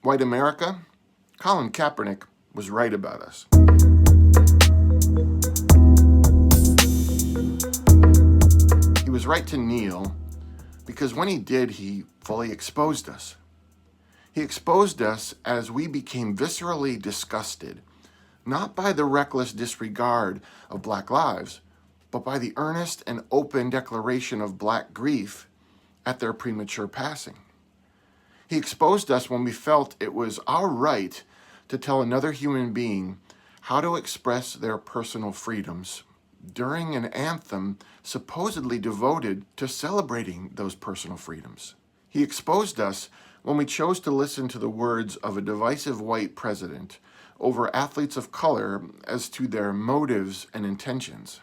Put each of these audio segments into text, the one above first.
White America, Colin Kaepernick was right about us. He was right to kneel because when he did, he fully exposed us. He exposed us as we became viscerally disgusted, not by the reckless disregard of Black lives, but by the earnest and open declaration of Black grief at their premature passing. He exposed us when we felt it was our right to tell another human being how to express their personal freedoms during an anthem supposedly devoted to celebrating those personal freedoms. He exposed us when we chose to listen to the words of a divisive white president over athletes of color as to their motives and intentions.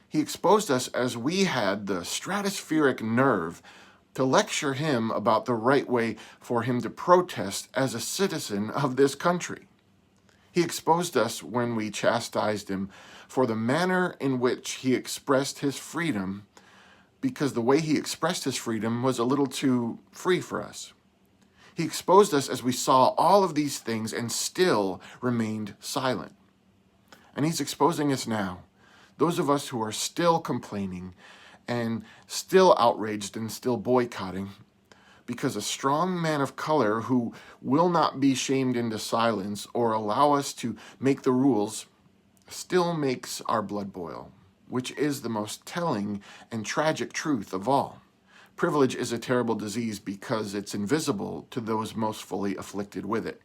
He exposed us as we had the stratospheric nerve to lecture him about the right way for him to protest as a citizen of this country. He exposed us when we chastised him for the manner in which he expressed his freedom, because the way he expressed his freedom was a little too free for us. He exposed us as we saw all of these things and still remained silent. And he's exposing us now, those of us who are still complaining and still outraged and still boycotting, because a strong man of color who will not be shamed into silence or allow us to make the rules still makes our blood boil, which is the most telling and tragic truth of all. Privilege is a terrible disease because it's invisible to those most fully afflicted with it.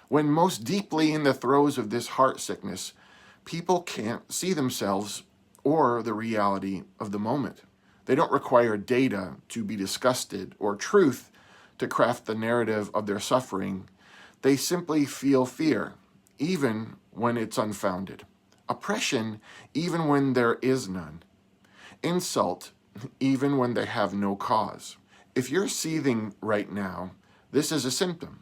When most deeply in the throes of this heart sickness, people can't see themselves or the reality of the moment. They don't require data to be disgusted or truth to craft the narrative of their suffering. They simply feel fear, even when it's unfounded. Oppression, even when there is none. Insult, even when they have no cause. If you're seething right now, this is a symptom.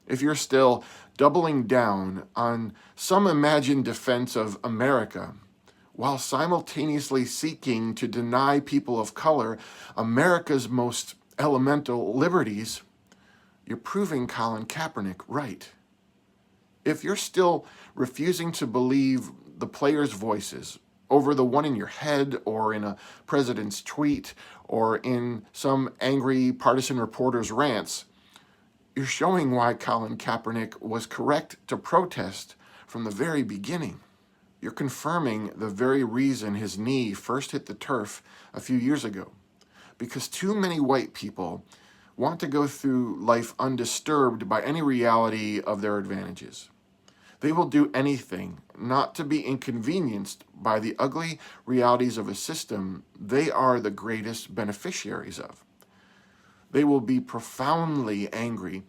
If you're still doubling down on some imagined defense of America, while simultaneously seeking to deny people of color America's most elemental liberties, you're proving Colin Kaepernick right. If you're still refusing to believe the players' voices over the one in your head or in a president's tweet or in some angry partisan reporter's rants, you're showing why Colin Kaepernick was correct to protest from the very beginning. You're confirming the very reason his knee first hit the turf a few years ago, because too many white people want to go through life undisturbed by any reality of their advantages. They will do anything not to be inconvenienced by the ugly realities of a system they are the greatest beneficiaries of. They will be profoundly angry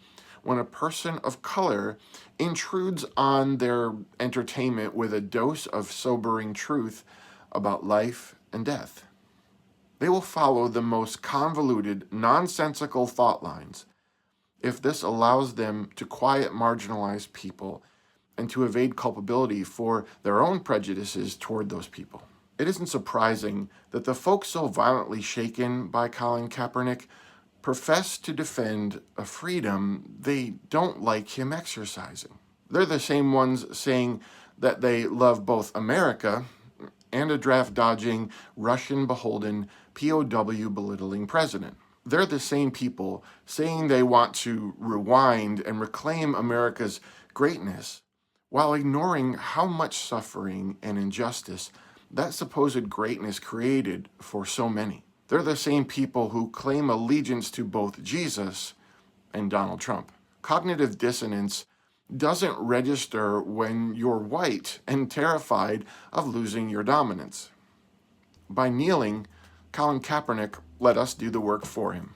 when a person of color intrudes on their entertainment with a dose of sobering truth about life and death. They will follow the most convoluted, nonsensical thought lines if this allows them to quiet marginalized people and to evade culpability for their own prejudices toward those people. It isn't surprising that the folks so violently shaken by Colin Kaepernick profess to defend a freedom they don't like him exercising. They're the same ones saying that they love both America and a draft-dodging, Russian-beholden, POW belittling president. They're the same people saying they want to rewind and reclaim America's greatness while ignoring how much suffering and injustice that supposed greatness created for so many. They're the same people who claim allegiance to both Jesus and Donald Trump. Cognitive dissonance doesn't register when you're white and terrified of losing your dominance. By kneeling, Colin Kaepernick let us do the work for him.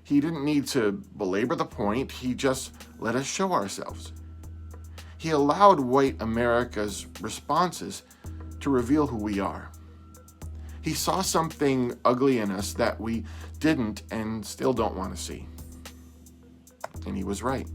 He didn't need to belabor the point, he just let us show ourselves. He allowed white America's responses to reveal who we are. He saw something ugly in us that we didn't and still don't want to see. And he was right.